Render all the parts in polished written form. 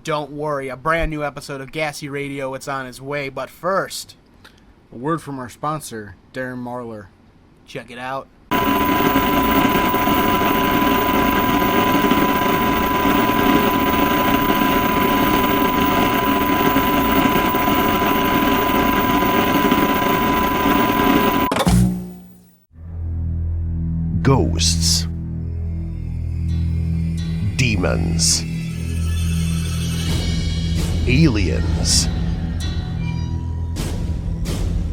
don't worry, a brand new episode of G.A.S.E Radio, it's on its way, but first, a word from our sponsor, Darren Marlar. Check it out. Ghosts, demons, aliens,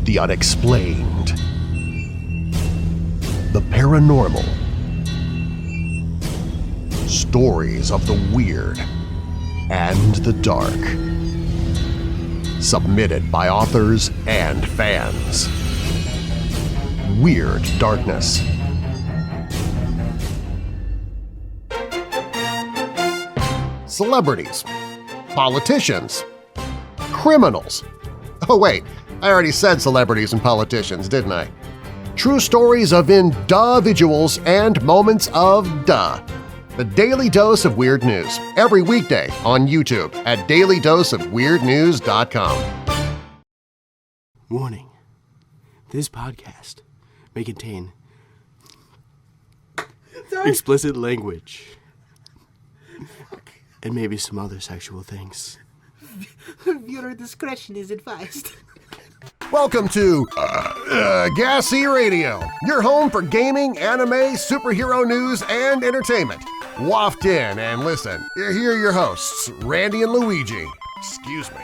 the unexplained, the paranormal, stories of the weird and the dark, submitted by authors and fans. Weird Darkness. Celebrities, politicians, criminals. Oh wait, I already said celebrities and politicians, didn't I? True stories of individuals and moments of duh. The Daily Dose of Weird News, every weekday on YouTube at dailydoseofweirdnews.com. Warning. This podcast may contain explicit language and maybe some other sexual things. Viewer discretion is advised. Welcome to G.A.S.E Radio, your home for gaming, anime, superhero news, and entertainment. Waft in and listen. Here are your hosts, Randy and Luigi. Excuse me.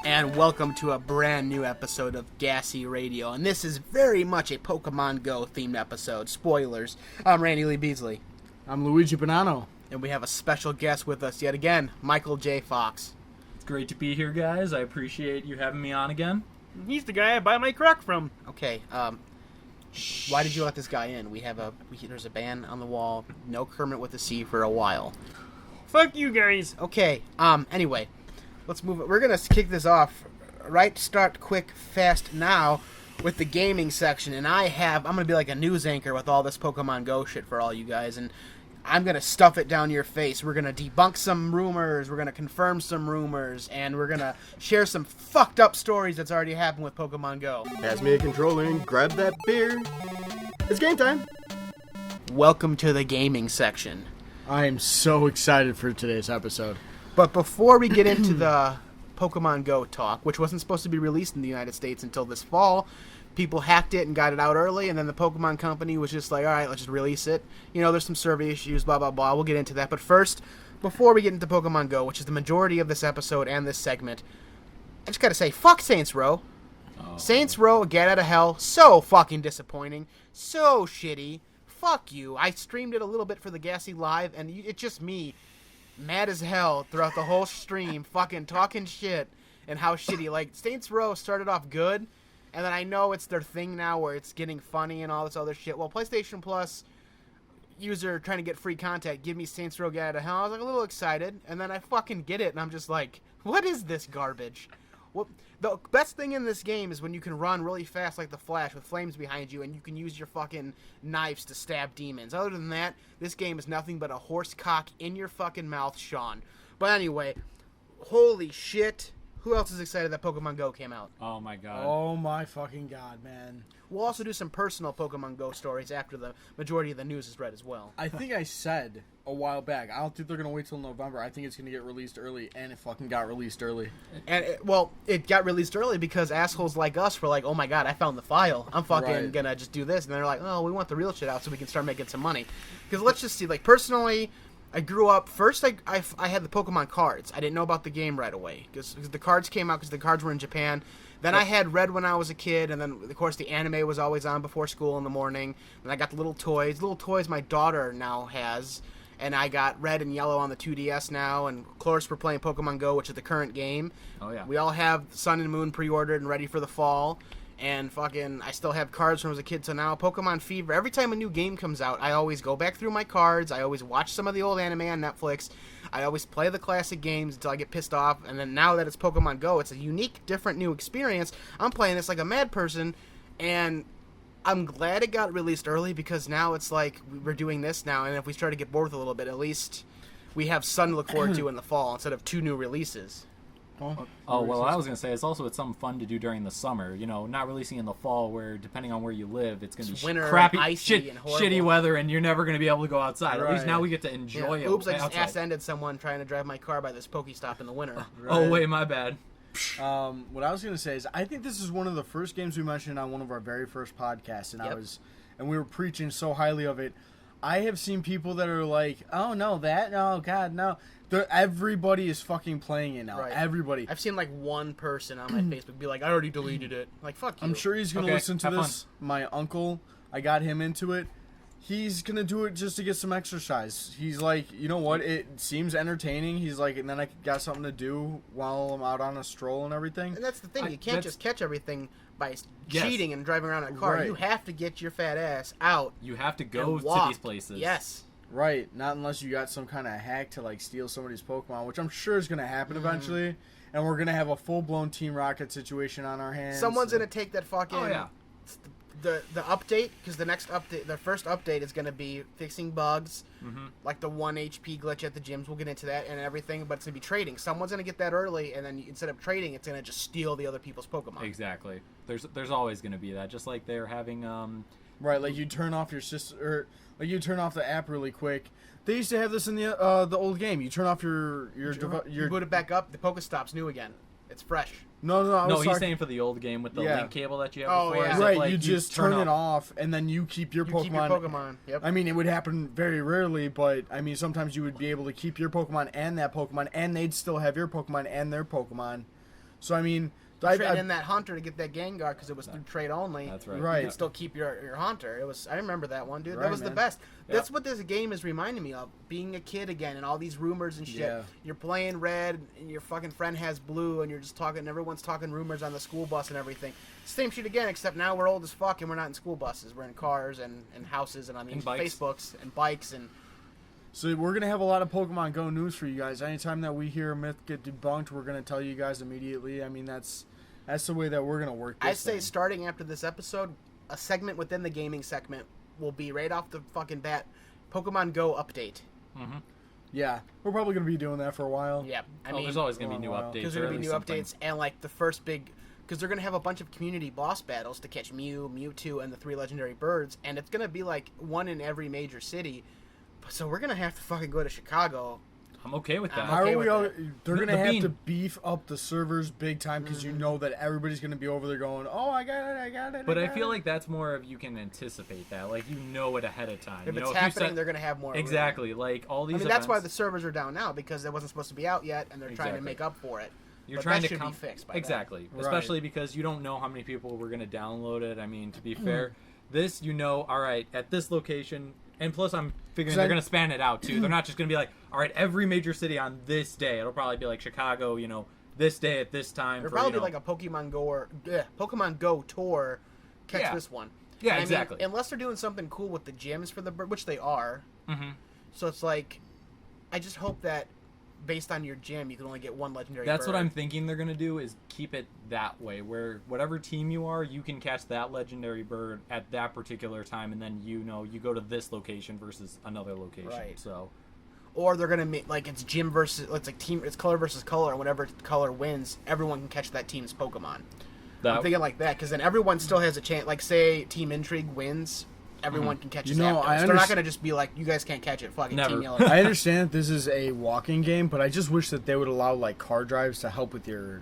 And welcome to a brand new episode of G.A.S.E Radio, and this is very much a Pokemon Go themed episode. Spoilers. I'm Randy Lee Beasley. I'm Luigi Bonanno. And we have a special guest with us yet again, Michael J. Fox. It's great to be here, guys. I appreciate you having me on again. He's the guy I buy my crock from. Okay, why did you let this guy in? There's a ban on the wall. No Kermit with a C for a while. Fuck you guys. Okay, anyway, let's move it. We're gonna kick this off start quick, fast now with the gaming section, and I'm gonna be like a news anchor with all this Pokemon Go shit for all you guys, and I'm going to stuff it down your face. We're going to debunk some rumors, we're going to confirm some rumors, and we're going to share some fucked up stories that's already happened with Pokemon Go. Pass me a controller and grab that beer. It's game time. Welcome to the gaming section. I am so excited for today's episode. But before we get into the Pokemon Go talk, which wasn't supposed to be released in the United States until this fall, people hacked it and got it out early, and then the Pokemon Company was just like, all right, let's just release it. You know, there's some server issues, blah, blah, blah. We'll get into that. But first, before we get into Pokemon Go, which is the majority of this episode and this segment, I just got to say, fuck Saints Row. Oh. Saints Row, Get Out of Hell, so fucking disappointing. So shitty. Fuck you. I streamed it a little bit for the G.A.S.E Live, and it's just me, mad as hell throughout the whole stream, fucking talking shit and how shitty. Like, Saints Row started off good, and then I know it's their thing now where it's getting funny and all this other shit. Well, PlayStation Plus user trying to get free content, give me Saints Row Get Out of Hell. I was like a little excited, and then I fucking get it, and I'm just like, what is this garbage? Well, the best thing in this game is when you can run really fast like the Flash with flames behind you, and you can use your fucking knives to stab demons. Other than that, this game is nothing but a horse cock in your fucking mouth, Sean. But anyway, holy shit. Who else is excited that Pokemon Go came out? Oh my god. Oh my fucking god, man. We'll also do some personal Pokemon Go stories after the majority of the news is read as well. I think I said a while back, I don't think they're going to wait till November. I think it's going to get released early, and it fucking got released early. And, it got released early because assholes like us were like, oh my god, I found the file. I'm fucking going to just do this. And they're like, oh, we want the real shit out so we can start making some money. Because let's just see, like, personally, I grew up, first I had the Pokemon cards. I didn't know about the game right away. Because the cards came out because the cards were in Japan. Then I had Red when I was a kid, and then, of course, the anime was always on before school in the morning. Then I got the little toys. Little toys my daughter now has. And I got Red and Yellow on the 2DS now, and of course we're playing Pokemon Go, which is the current game. Oh, yeah. We all have Sun and Moon pre-ordered and ready for the fall. And fucking, I still have cards from as a kid to now. Pokemon Fever. Every time a new game comes out, I always go back through my cards. I always watch some of the old anime on Netflix. I always play the classic games until I get pissed off. And then now that it's Pokemon Go, it's a unique, different, new experience. I'm playing this like a mad person, and I'm glad it got released early because now it's like we're doing this now. And if we start to get bored with it a little bit, at least we have sun to look forward to in the fall instead of 2 new releases. Oh, well, I was going to say, it's something fun to do during the summer. You know, not releasing in the fall where, depending on where you live, it's going to be winter, crappy, icy, and horrible. shitty weather, and you're never going to be able to go outside. At least Right. now we get to enjoy it. Oops, I just outside. ass-ended someone trying to drive my car by this Pokestop in the winter. Oh, wait, my bad. What I was gonna say is, I think this is one of the first games we mentioned on one of our very first podcasts, and we were preaching so highly of it. I have seen people that are like, "Oh no, oh god, no." Everybody is fucking playing it now. Right. Everybody. I've seen like one person on my Facebook be like, I already deleted it. Like, fuck you. I'm sure he's gonna Okay, listen to have this. My uncle, I got him into it. He's gonna do it just to get some exercise. He's like, you know what? It seems entertaining. He's like, and then I got something to do while I'm out on a stroll and everything. And that's the thing. You can't just catch everything by Yes. cheating and driving around in a car. Right. You have to get your fat ass out. You have to go and to walk. these places. Yes. Right, not unless you got some kind of hack to like steal somebody's Pokemon, which I'm sure is going to happen eventually, and we're going to have a full-blown Team Rocket situation on our hands. Someone's gonna take that fucking Oh, yeah. the update, because the first update is gonna be fixing bugs, like the 1 HP glitch at the gyms. We'll get into that and everything, but it's gonna be trading. Someone's gonna get that early, and then instead of trading, it's gonna just steal the other people's Pokemon. Exactly. There's always going to be that. Just like they're having Right, like you turn off your system, or like you turn off the app really quick. They used to have this in the old game. You turn off your You boot it back up, the Pokestop's new again. It's fresh. No, I was he's talking- saying for the old game with the Yeah. link cable that you have Oh, before. yeah. is that, Right, like, you just turn it off, and then you keep your You Pokemon. keep your Pokemon. Yep. I mean, it would happen very rarely, but I mean, sometimes you would be able to keep your Pokemon and that Pokemon, and they'd still have your Pokemon and their Pokemon. So I mean, Trade in that Hunter to get that Gengar because it was through trade only. That's right. Right. You could still keep your Hunter. I remember that one, dude. Right, That was the man. best. Yep. That's what this game is reminding me of. Being a kid again and all these rumors and shit. Yeah. You're playing red and your fucking friend has blue and you're just talking and everyone's talking rumors on the school bus and everything. Same shit again, except now we're old as fuck and we're not in school buses. We're in cars and houses and on these And bikes. Facebooks and bikes and So we're gonna have a lot of Pokemon Go news for you guys. Anytime that we hear a myth get debunked, we're gonna tell you guys immediately. I mean, that's the way that we're gonna work this I say thing. starting after this episode, a segment within the gaming segment will be right off the fucking bat, Pokemon Go update. Yeah, we're probably gonna be doing that for a while. Yeah, I mean, there's always going to be new Wow. updates. because or there are at gonna be least new something. updates and like the first big, because they're gonna have a bunch of community boss battles to catch Mew, Mewtwo, and the 3 legendary birds, and it's gonna be like one in every major city. So we're gonna have to fucking go to Chicago. I'm okay with that. How okay are we with all? that. They're The gonna have bean. to beef up the servers big time because you know that everybody's gonna be over there going, "Oh, I got it." But I feel like that's more of you can anticipate that, like you know it ahead of time. If you know, it's you happening, set- they're gonna have more. room. exactly like all these. I mean, that's why the events- servers are down now because it wasn't supposed to be out yet, and they're trying to Exactly. make up for it. You're But trying that to should be fixed by then. exactly, Right. especially because you don't know how many people were going to download it. I mean, to be Hmm. fair, this all right at this location, and plus I'm figuring 'Cause they're I- going to span it out too. They're not just going to be like, all right, every major city on this day. It'll probably be like Chicago, this day at this time. There'll for, probably be like a Pokemon Go tour. Catch Yeah. this one. Yeah, And I mean, exactly. unless they're doing something cool with the gyms for the bird, which they are. Mhm. So it's like, I just hope that based on your gym, you can only get one legendary. That's bird. what I'm thinking they're going to do is keep it that way, where whatever team you are, you can catch that legendary bird at that particular time, and then you go to this location versus another location. Right. So Or they're gonna make like it's gym versus it's like team. It's color versus color, and whatever color wins, everyone can catch that team's Pokemon. I'm thinking like that because then everyone still has a chance. Like say Team Intrigue wins, everyone can catch his know, Zapdos. I They're not underst- gonna just be like, you guys can't catch it. Fucking Never. Team Yellow. I understand that this is a walking game, but I just wish that they would allow like car drives to help with your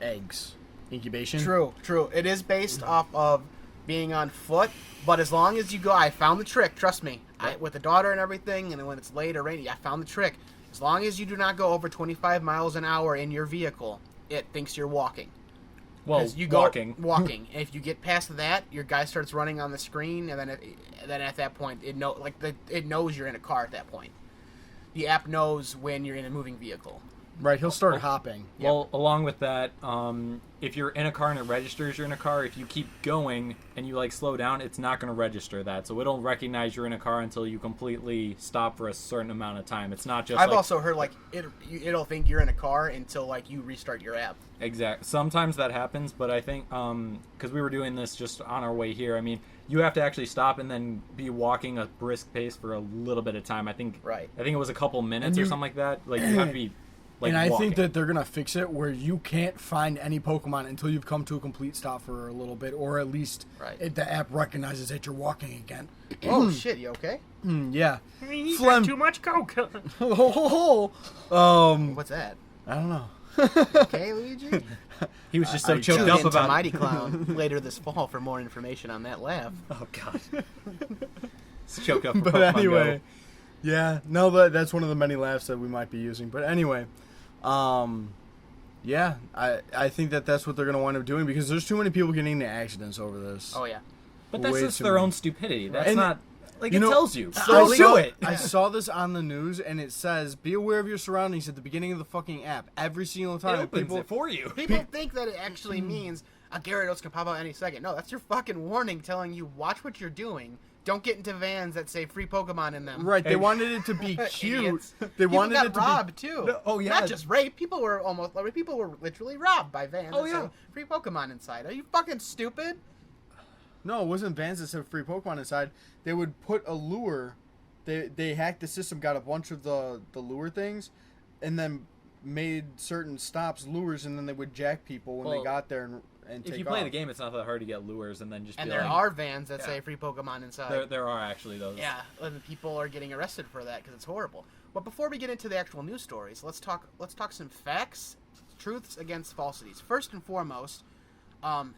eggs incubation. True. It is based off of being on foot, but as long as you go, I found the trick. Trust me, with the daughter and everything, and then when it's late or rainy, I found the trick. As long as you do not go over 25 miles an hour in your vehicle, it thinks you're walking. well, 'Cause you go walking. walking, and if you get past that, your guy starts running on the screen, and then at that point, it knows you're in a car. At that point, the app knows when you're in a moving vehicle. Right, he'll start hopping. Well, along with that, if you're in a car and it registers you're in a car, if you keep going and you slow down, it's not going to register that. So it'll recognize you're in a car until you completely stop for a certain amount of time. It's not just I've also heard it'll think you're in a car until you restart your app. Exact. Sometimes that happens, but I think because we were doing this just on our way here, I mean, you have to actually stop and then be walking a brisk pace for a little bit of time. I think it was a couple minutes or something like that. Like you have to be and I walking. think that they're gonna fix it where you can't find any Pokemon until you've come to a complete stop for a little bit, or at least the app recognizes that you're walking again. Oh shit! You okay? Yeah. He's got too much coke. What's that? I don't know. Okay, Luigi. He was just so choked Tune up in to about Mighty Clown later this fall for more information on that laugh. Oh god. It's choked up for But Pokemon anyway, Go. yeah, no, that's one of the many laughs that we might be using. But anyway, yeah, I think that's what they're gonna wind up doing because there's too many people getting into accidents over this. Oh yeah. But that's Way just too their many. own stupidity. That's And, not like you it know, tells you. I Do it. saw this on the news, and it says, "Be aware of your surroundings" at the beginning of the fucking app. Every single It time, opens it for you. People think that it actually means a Gyarados can pop out any second. No, that's your fucking warning telling you watch what you're doing. Don't get into vans that say free Pokemon in them. They wanted it to be cute. Idiots. They People wanted got it to robbed too. No, oh, yeah. Not just rape. People were literally robbed by vans. Oh, that yeah. said free Pokemon inside. Are you fucking stupid? No, it wasn't vans that said free Pokemon inside. They would put a lure. They hacked the system, got a bunch of the lure things, and then made certain stops lures, and then they would jack people when they got there and take If you play the game, it's not that hard to get lures and then just And be there like, are vans that say free Pokemon inside. There are actually those. Yeah, and people are getting arrested for that because it's horrible. But before we get into the actual news stories, let's talk some facts, truths against falsities. First and foremost,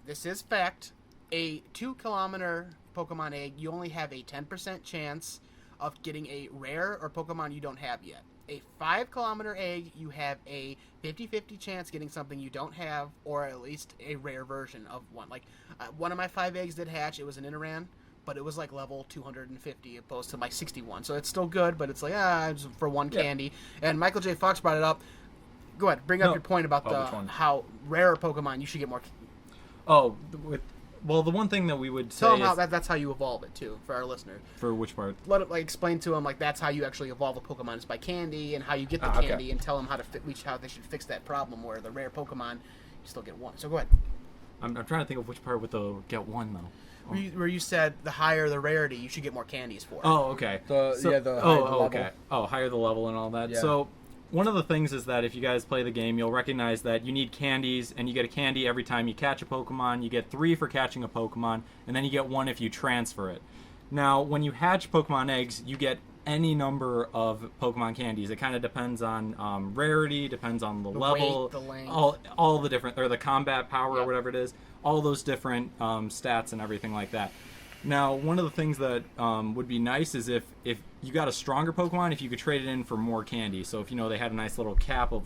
this is fact. A 2-kilometer Pokemon egg, you only have a 10% chance of getting a rare or Pokemon you don't have yet. A 5-kilometer egg, you have a 50-50 chance getting something you don't have, or at least a rare version of one. Like, one of my 5 eggs did hatch. It was an Nidoran, but it was like level 250 opposed to my 61. So it's still good, but it's like, it's for one candy. And Michael J. Fox brought it up. Go ahead, bring up your point about how rare Pokemon you should get more. Well, the one thing that we would say Tell them is... how that's how you evolve it, too, for our listeners. For which part? Let it, explain to them, that's how you actually evolve a Pokemon is by candy, and how you get the candy, and tell them how they should fix that problem where the rare Pokemon, you still get one. So go ahead. I'm trying to think of which part with the get one, though. Where you said the higher the rarity, you should get more candies for it. Oh, okay. higher the level. Okay. Oh, higher the level and all that. Yeah. So... one of the things is that if you guys play the game, you'll recognize that you need candies, and you get a candy every time you catch a Pokemon. You get 3 for catching a Pokemon, and then you get 1 if you transfer it. Now, when you hatch Pokemon eggs, you get any number of Pokemon candies. It kind of depends on rarity, depends on the level, weight, the length. all the different, or the combat power or whatever it is, all those different stats and everything like that. Now, one of the things that would be nice is if you got a stronger Pokemon, if you could trade it in for more candy. So if, they had a nice little cap of,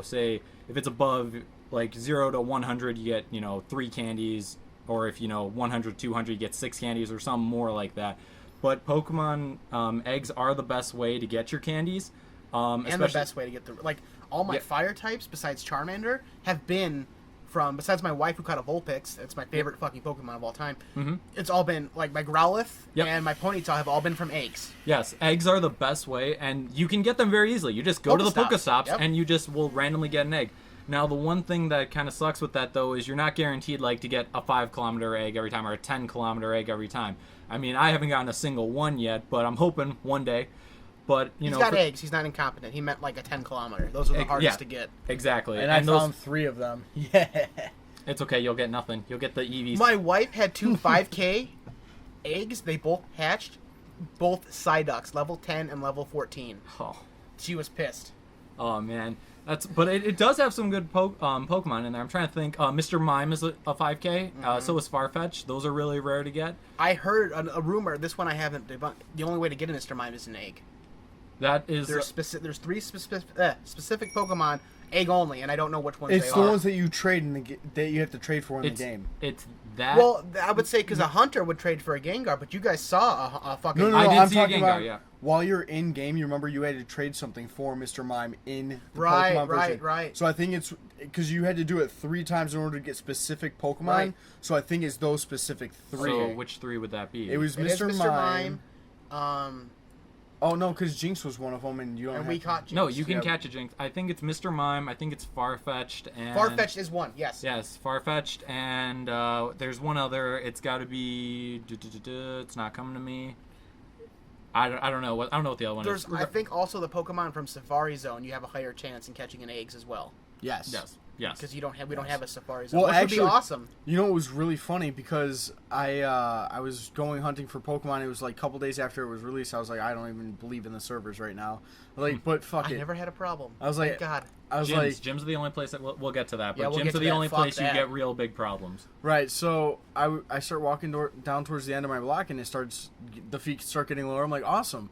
say, if it's above, 0 to 100, you get, 3 candies. Or if, 100, 200, you get 6 candies or something more like that. But Pokemon eggs are the best way to get your candies. And the best way to get all my fire types, besides Charmander, have been... besides my wife who caught a Vulpix, it's my favorite fucking Pokemon of all time. Mm-hmm. It's all been, my Growlithe and my Ponytail have all been from eggs. Yes, eggs are the best way, and you can get them very easily. You just go to the Pokestops, and you just will randomly get an egg. Now, the one thing that kind of sucks with that, though, is you're not guaranteed, to get a 5-kilometer egg every time, or a 10-kilometer egg every time. I mean, I haven't gotten a single one yet, but I'm hoping one day. But, he's got eggs. He's not incompetent. He meant a 10-kilometer. Those are the hardest to get. Exactly. And I found 3 of them. Yeah. It's okay. You'll get nothing. You'll get the Eevees. My wife had 2 5K eggs. They both hatched. Both Psyducks, level 10 and level 14. Oh. She was pissed. Oh, man. But it does have some good Pokemon in there. I'm trying to think. Mr. Mime is a 5K. Mm-hmm. So is Farfetch. Those are really rare to get. I heard a rumor. This one I haven't debunked. The only way to get a Mr. Mime is an egg. That is... There's 3 specific Pokemon, egg only, and I don't know which ones they are. It's the ones that you trade that you have to trade for in the game. It's that... Well, I would say because a hunter would trade for a Gengar, but you guys saw a fucking... No, I did I'm see a talking Gengar, about yeah. While you're in game, you remember you had to trade something for Mr. Mime in the Pokemon version. Right. So I think it's because you had to do it 3 times in order to get specific Pokemon. Right. So I think it's those specific 3. So which 3 would that be? It was It is Mr. Mime. Oh no, because Jinx was one of them, and you don't. And have we to- caught Jinx. No, you can catch a Jinx. I think it's Mr. Mime. I think it's Farfetch'd. And Farfetch'd is one. Yes. Yes, Farfetch'd, and there's one other. It's got to be. It's not coming to me. I don't know what the other one is. I think also the Pokemon from Safari Zone, you have a higher chance in catching an eggs as well. Yes. Yes. Because we don't have a Safari Zone. Well, which actually, would be awesome. You know, it was really funny because I was going hunting for Pokemon. It was like a couple days after it was released. I was like, I don't even believe in the servers right now. Like, but fuck I it. never had a problem. I was like, Thank God. I was like, Gyms are the only place that we'll get to that. But Yeah, we'll gyms get are to the that. only Fuck place that. you get real big problems. right. So I start walking down towards the end of my block, and the feet start getting lower. I'm like, awesome.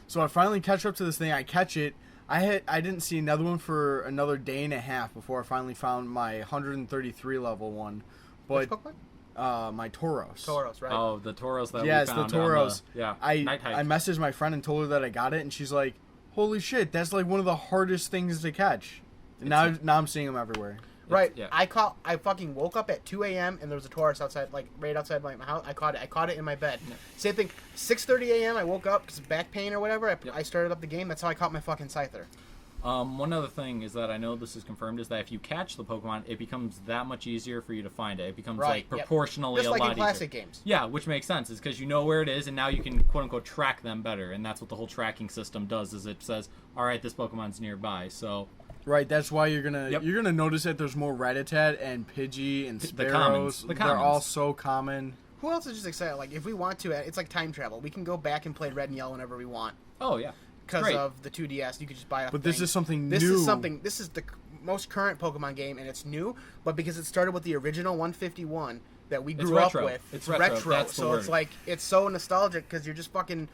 So I finally catch up to this thing. I catch it. I didn't see another one for another day and a half before I finally found my 133 level one. Which But Pokemon? my Tauros. Tauros, right? Oh, the Tauros that Yes, we the found. Tauros. Night hike. I messaged my friend and told her that I got it, and she's like, "Holy shit, that's like one of the hardest things to catch." And now I'm seeing them everywhere. Right. yeah. I fucking woke up at 2 a.m. and there was a Tauros outside, like right outside my house. I caught it in my bed. Yeah. Same thing. 6:30 a.m. I woke up because of back pain or whatever. I started up the game. That's how I caught my fucking Scyther. One other thing is that I know this is confirmed is that if you catch the Pokemon, it becomes that much easier for you to find it. It becomes Right, like yep. proportionally Just a like lot in classic easier. games. Yeah, which makes sense. Is because you know where it is, and now you can quote unquote track them better. And that's what the whole tracking system does. Is it says, all right, this Pokemon's nearby. So Right, that's why you're gonna Yep. notice that there's more Rattata and Pidgey and The Sparrows. commons. The They're all commons. so common. Who else is just excited? Like, if we want to, it's like time travel. We can go back and play Red and Yellow whenever we want. oh yeah, Because Great. of the 2DS, you could just buy it off But the this thing. is something This new. is something. This is the most current Pokemon game, and it's new. But because it started with the original 151 that we grew up retro. with, It's retro. That's the so it's word. like it's so nostalgic because you're just fucking.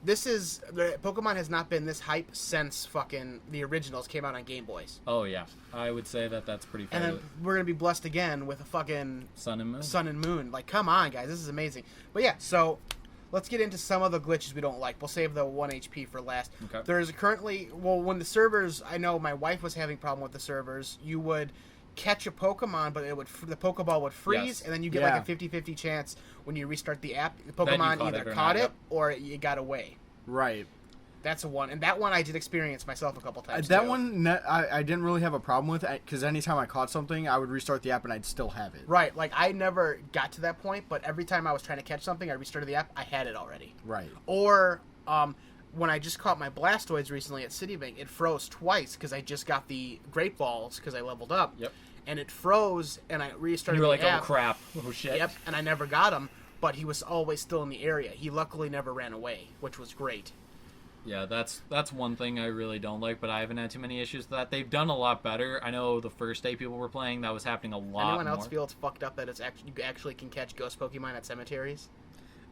Pokemon has not been this hype since fucking the originals came out on Game Boys. oh yeah. I would say that that's pretty fair. And then we're gonna be blessed again with a fucking Sun and Moon. Sun and Moon. Like, come on, guys, this is amazing. But yeah, so let's get into some of the glitches we don't like. We'll save the 1 HP for last. Okay. There's currently, when the servers, I know my wife was having a problem with the servers. You would catch a Pokemon, but the Pokeball would freeze, Yes. and then you get Yeah. like a 50-50 chance when you restart the app. The you Pokemon caught either it or caught not, it yep. or you got away. Right. That's a one, and that one I did experience myself a couple times. That too. one, I didn't really have a problem with it because anytime I caught something, I would restart the app and I'd still have it. Right, like I never got to that point, but every time I was trying to catch something, I restarted the app. I had it already. Right. Or when I just caught my Blastoids recently at Citibank, it froze twice because I just got the Great Balls because I leveled up. Yep. And it froze, and I restarted You were the like, app. oh crap, oh shit. Yep, and I never got him, but he was always still in the area. He luckily never ran away, which was great. Yeah, that's one thing I really don't like, but I haven't had too many issues with that. They've done a lot better. I know the first day people were playing, that was happening a lot Anyone else more. feel it's fucked up that you actually can catch ghost Pokemon at cemeteries?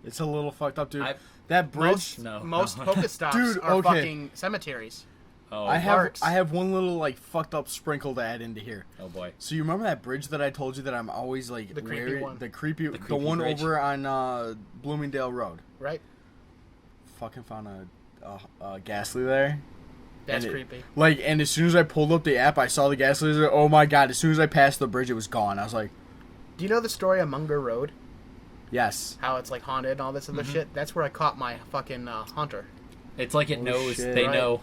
It's a little fucked up, dude. I- That bridge. Most Pokestops Dude, are okay. fucking cemeteries. Oh, I Parks. have one little like fucked up sprinkle to add into here. oh boy. So you remember that bridge that I told you that I'm always like The creepy wary- one. the creepy one bridge. over on Bloomingdale Road. Right? Fucking found a Ghastly there. That's And creepy. And as soon as I pulled up the app, I saw the Ghastly. Oh my god! As soon as I passed the bridge, it was gone. I was like, Do you know the story of Munger Road? yes. How it's like haunted and all this other shit? That's where I caught my fucking hunter. It's like it Oh, knows. shit. They Right. know.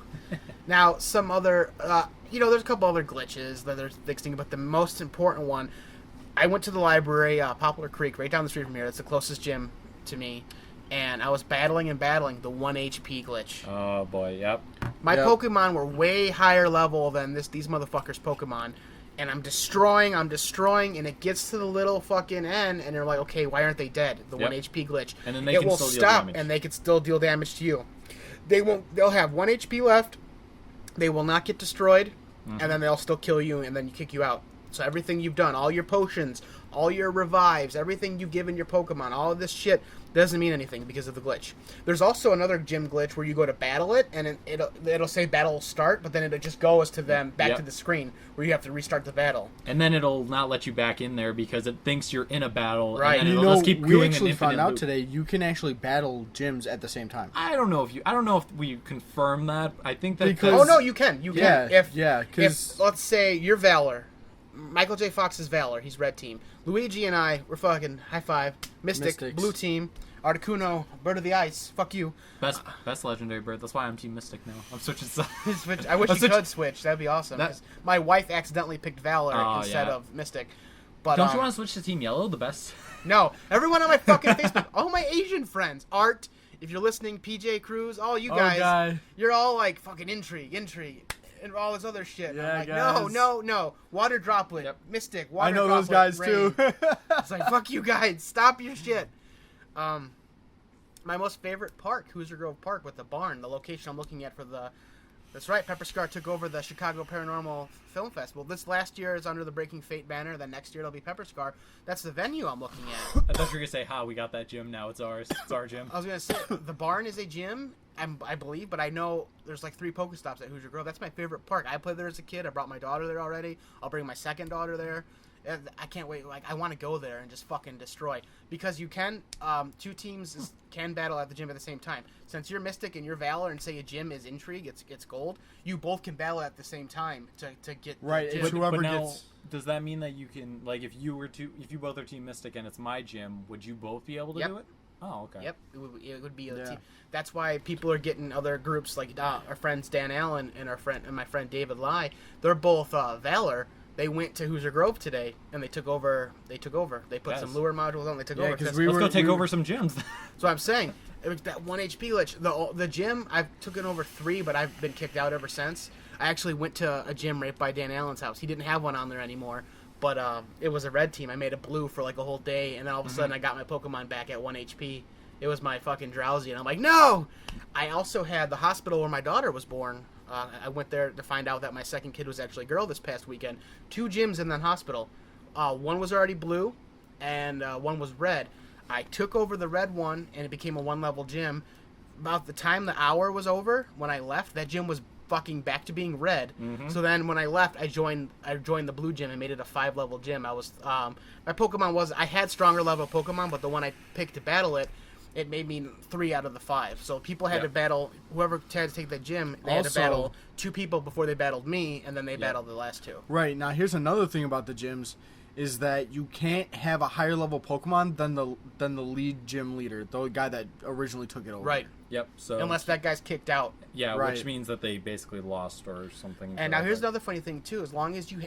Now, some other, there's a couple other glitches that they're fixing, but the most important one, I went to the library, Poplar Creek, right down the street from here. That's the closest gym to me, and I was battling the 1 HP glitch. Oh boy. Yep. My Yep. Pokemon were way higher level than these motherfuckers' Pokemon, and I'm destroying, and it gets to the little fucking end, and they're like, okay, why aren't they dead? The Yep. 1 HP glitch. And then they it can will still deal stop, damage. and they can still deal damage to you. They'll have 1 HP left. They will not get destroyed, and then they'll still kill you, and then you kick you out. So everything you've done, all your potions, all your revives, everything you've given your Pokemon, all of this shit doesn't mean anything because of the glitch. There's also another gym glitch where you go to battle it, and it'll say battle will start, but then it just goes to them back Yep. to the screen where you have to restart the battle. And then it'll not let you back in there because it thinks you're in a battle. Right. And then You it'll know, just keep we doing an actually infinite found out loop. today you can actually battle gyms at the same time. I don't know if we confirm that. I think that Because- Oh no, you can. You Yeah, can. yeah, 'cause- if let's say you're Valor, Michael J. Fox is Valor. He's red team. Luigi and I, we're fucking high five. Mystic, blue team. Articuno, Bird of the Ice. Fuck you. Best legendary bird. That's why I'm Team Mystic now. I'm switching sides. I wish you could switch. That'd be awesome. 'Cause my wife accidentally picked Valor instead of Mystic. But don't you want to switch to Team Yellow? The best. No, everyone on my fucking Facebook, all my Asian friends, Art. If you're listening, PJ Cruz, all you guys, you're all like fucking intrigue, and all this other shit. Yeah, I'm like, guys. no, water droplet, Mystic, water I know droplet, those guys rain. too. It's like, fuck you guys, stop your shit. My most favorite park, Hoosier Grove Park, with the barn, the location I'm looking at for the. That's right, PepperScar took over the Chicago Paranormal Film Festival. This last year is under the Breaking Fate banner. Then next year it'll be PepperScar. That's the venue I'm looking at. I thought you were going to say, we got that gym now. It's ours. It's our gym. I was going to say, the barn is a gym, I believe, but I know there's like 3 Pokestops at Hoosier Grove. That's my favorite park. I played there as a kid. I brought my daughter there already. I'll bring my second daughter there. I can't wait. Like, I want to go there and just fucking destroy. Because you can, 2 teams can battle at the gym at the same time. Since you're Mystic and you're Valor, and say a gym is Intrigue, it's gold, you both can battle at the same time to get right. the It's gym. whoever now, gets. does that mean that you can, like, if you both are Team Mystic and it's my gym, would you both be able to do it? Oh, okay. Yep, it would be a team. That's why people are getting other groups like our friends Dan Allen and my friend David Lai. They're both Valor. They went to Hoosier Grove today, and they took over. They put some lure modules on. They took over. Because Let's go take over some gyms. That's what I'm saying. It was that 1 HP lich. The gym, I've taken over 3, but I've been kicked out ever since. I actually went to a gym right by Dan Allen's house. He didn't have one on there anymore, but it was a red team. I made a blue for like a whole day, and then all of a sudden I got my Pokemon back at 1 HP. It was my fucking Drowsy, and I'm like, no! I also had the hospital where my daughter was born. I went there to find out that my second kid was actually a girl this past weekend. 2 gyms in that hospital. One was already blue, and one was red. I took over the red one, and it became a 1-level gym. About the time the hour was over, when I left, that gym was fucking back to being red. So then when I left, I joined the blue gym and made it a 5-level gym. I was my Pokemon I had stronger level Pokemon, but the one I picked to battle it made me 3 out of the 5. So people had to battle, whoever had to take the gym, they had to battle 2 people before they battled me, and then they battled the last 2. Right, now here's another thing about the gyms, is that you can't have a higher level Pokemon than the lead gym leader, the guy that originally took it over. Right. Yep. So Unless that guy's kicked out. yeah, Right. which means that they basically lost or something. And now here's another funny thing too. As long as you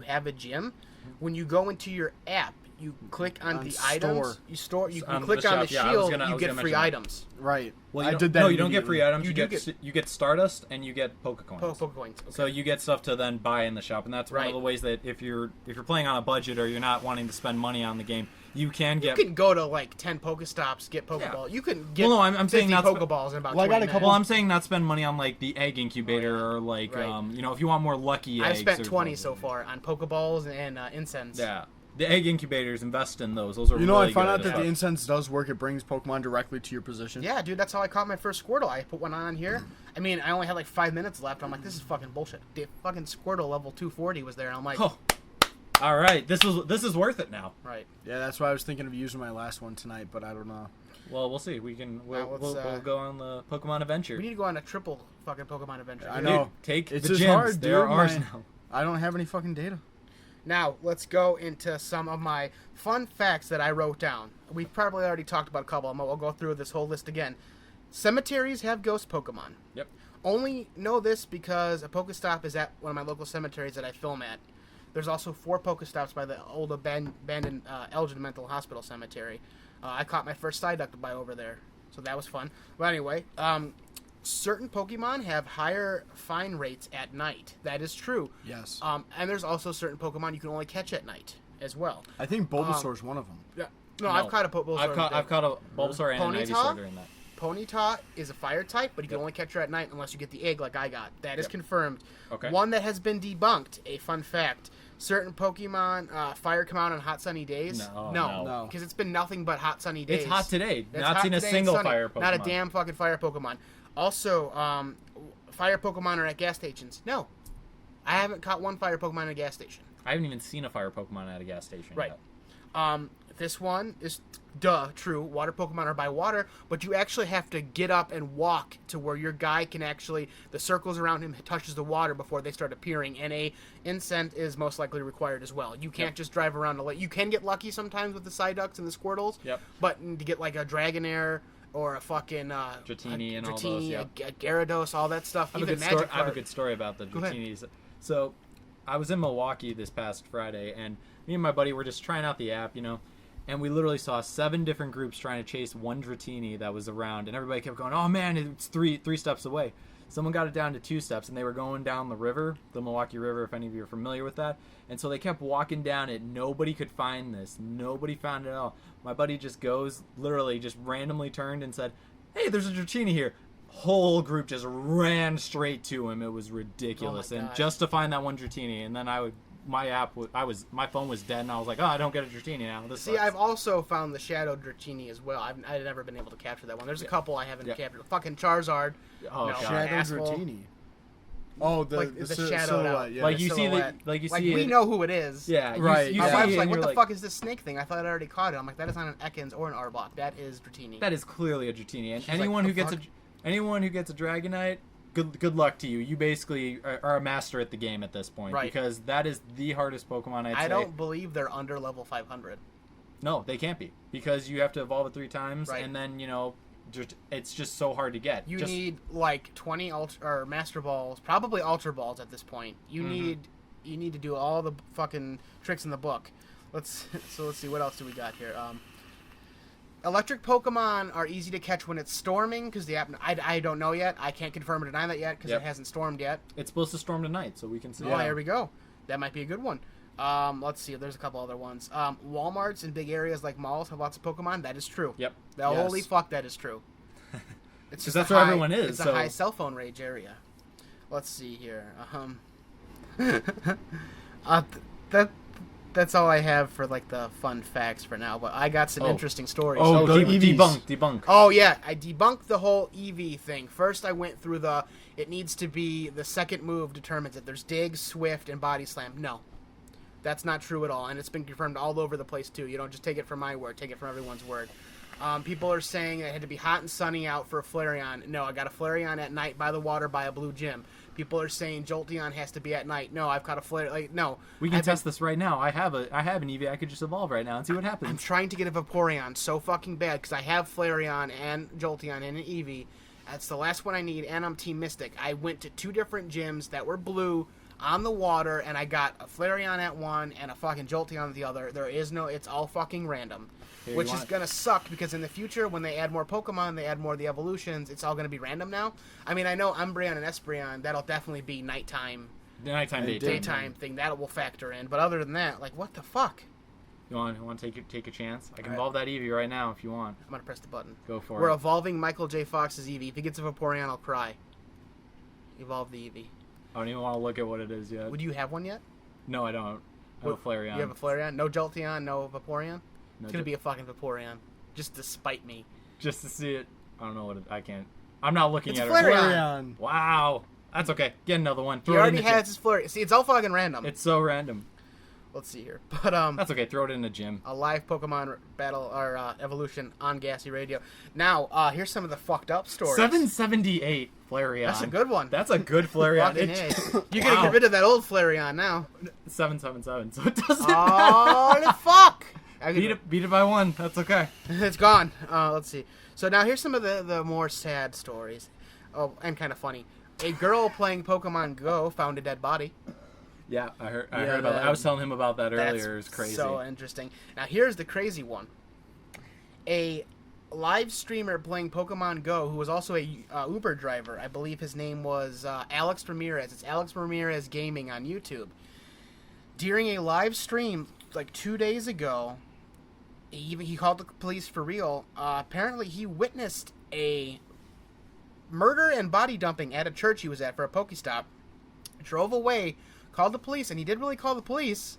have a gym, when you go into your app, you click on the items. You can click on the shield. You get free items. Right. Well, I did that. No, you don't get free items. You You get Stardust and you get Pokecoins. Pokecoins. Okay. So you get stuff to then buy in the shop, and that's one of the ways that if you're playing on a budget or you're not wanting to spend money on the game, you can get. You can go to like 10 Pokestops, get Pokeball. You can get. Well, no, I'm 50 saying not Pokeballs in about. Well, I 20 got a minutes. couple- Well, I'm saying not spend money on like the egg incubator or like Right. if you want more lucky eggs. I've spent or 20 something. so far on Pokeballs and incense. Yeah. The egg incubators, invest in those. Those are You know, really I found good out that stuff. the incense does work. It brings Pokemon directly to your position. Yeah, dude, that's how I caught my first Squirtle. I put one on here. I mean, I only had like 5 minutes left. I'm like, this is fucking bullshit. The fucking Squirtle level 240 was there, and I'm like, Oh. All right, this is worth it now. right. Yeah, that's why I was thinking of using my last one tonight, but I don't know. Well, we'll see. We'll go on the Pokemon adventure. We need to go on a triple fucking Pokemon adventure. I dude. know. Dude, take It's the just gyms. hard, They're dude. ours now. I don't have any fucking data. Now, let's go into some of my fun facts that I wrote down. We've probably already talked about a couple of them. I'll go through this whole list again. Cemeteries have ghost Pokemon. Yep. Only know this because a Pokestop is at one of my local cemeteries that I film at. There's also 4 Pokestops by the old abandoned Elgin Mental Hospital Cemetery. I caught my first Psyduck by over there, so that was fun. But anyway, certain Pokemon have higher find rates at night. That is true. Yes. And there's also certain Pokemon you can only catch at night as well. I think Bulbasaur's one of them. Yeah. No, I've caught a Bulbasaur. I've caught a Bulbasaur and an Ivysaur during that. Ponyta is a fire type, but you can only catch her at night unless you get the egg like I got. That is confirmed. Okay. One that has been debunked, a fun fact. Certain Pokemon fire come out on hot sunny days. No. Because it's been nothing but hot sunny days. It's hot today. It's Not hot seen a today and single sunny. fire Pokemon. Not a damn fucking fire Pokemon. Also, fire Pokemon are at gas stations. No. I haven't caught one fire Pokemon at a gas station. I haven't even seen a fire Pokemon at a gas station Right. yet. This one is true. Water Pokemon are by water, but you actually have to get up and walk to where your guy can actually, the circles around him touches the water before they start appearing, and a incent is most likely required as well. You can't just drive around. You can get lucky sometimes with the Psyducks and the Squirtles, but to get like a Dragonair or a fucking Dratini and all those, a Gyarados, all that stuff. I have a good story about the Dratinis. So I was in Milwaukee this past Friday, and me and my buddy were just trying out the app, and we literally saw 7 different groups trying to chase one Dratini that was around, and everybody kept going, oh man, it's three steps away. Someone got it down to 2 steps, and they were going down the river, the Milwaukee River, if any of you are familiar with that. And so they kept walking down it. Nobody could find this. Nobody found it at all. My buddy just literally just randomly turned and said, hey, there's a Dratini here. Whole group just ran straight to him. It was ridiculous. And just to find that one Dratini, and then my phone was dead, and I was like, oh, I don't get a Dratini now. This sucks. I've also found the Shadow Dratini as well. I've never been able to capture that one. There's a couple I haven't captured. Fucking Charizard. Oh, Shadow Dratini. Oh, the silhouette. Yeah. Like you see we know who it is. Yeah, right. My wife's like, what the fuck is this snake thing? I thought I already caught it. I'm like, that is not an Ekans or an Arbok. That is Dratini. That is clearly a Dratini. And anyone who gets a Dragonite, good luck to you. You basically are a master at the game at this point, because that is the hardest Pokemon I'd say. I don't believe they're under level 500. No, they can't be, because you have to evolve it 3 times, and then it's just so hard to get. You need like 20 Master Balls, probably Ultra Balls at this point. You need to do all the fucking tricks in the book. Let's see, what else do we got here? Electric Pokemon are easy to catch when it's storming, because the app, I don't know yet. I can't confirm or deny that yet, because it hasn't stormed yet. It's supposed to storm tonight, so we can see. Oh, there we go. That might be a good one. Let's see. There's a couple other ones. Walmarts in big areas like malls have lots of Pokemon. That is true. Yep. Holy fuck, that is true. It's just that's where everyone is. It's a high cell phone rage area. Let's see here. That's all I have for like the fun facts for now. But I got some interesting stories. Debunk. Oh yeah, I debunked the whole Eevee thing. First, I went through it needs to be the second move determines it. There's Dig, Swift, and Body Slam. No. That's not true at all, and it's been confirmed all over the place, too. You don't just take it from my word. Take it from everyone's word. People are saying it had to be hot and sunny out for a Flareon. No, I got a Flareon at night by the water by a blue gym. People are saying Jolteon has to be at night. No, I've got a Flareon. No. We can test this right now. I have an Eevee. I could just evolve right now and see what happens. I'm trying to get a Vaporeon so fucking bad, because I have Flareon and Jolteon and an Eevee. That's the last one I need, and I'm Team Mystic. I went to 2 different gyms that were blue on the water, and I got a Flareon at one and a fucking Jolteon at the other. It's all fucking random. Which is going to suck, because in the future, when they add more Pokemon, they add more of the evolutions, it's all going to be random now. I mean, I know Umbreon and Espeon, that'll definitely be daytime, daytime thing. That will factor in. But other than that, like, what the fuck? You want to take a chance? I can evolve that Eevee right now if you want. I'm going to press the button. Go for it. We're evolving Michael J. Fox's Eevee. If he gets a Vaporeon, I'll cry. Evolve the Eevee. I don't even want to look at what it is yet. Would you have one yet? No, I don't. I have a Flareon. You have a Flareon? No Jolteon? No Vaporeon? It's going to be a fucking Vaporeon. Just to spite me. Just to see it. I don't know what I can't. I'm not looking at it. It's Flareon. Wow. That's okay. Get another one. He already has his Flareon. See, it's all fucking random. It's so random. Let's see here. But that's okay. Throw it in the gym. A live Pokemon battle or evolution on G.A.S.E Radio. Now, here's some of the fucked up stories. 778 Flareon. That's a good one. That's a good Flareon. You're gonna get rid of that old Flareon now. 777. So it doesn't matter. Oh fuck! Beat it by 1. That's okay. It's gone. Let's see. So now here's some of the more sad stories. Oh, and kind of funny. A girl playing Pokemon Go found a dead body. Yeah, I heard about that. I was telling him about that earlier. It's crazy. So interesting. Now here's the crazy one. A live streamer playing Pokemon Go, who was also a Uber driver. I believe his name was Alex Ramirez. It's Alex Ramirez Gaming on YouTube. During a live stream like 2 days ago, he called the police for real. Apparently, he witnessed a murder and body dumping at a church he was at for a Pokestop. Drove away. Called the police, and he did really call the police,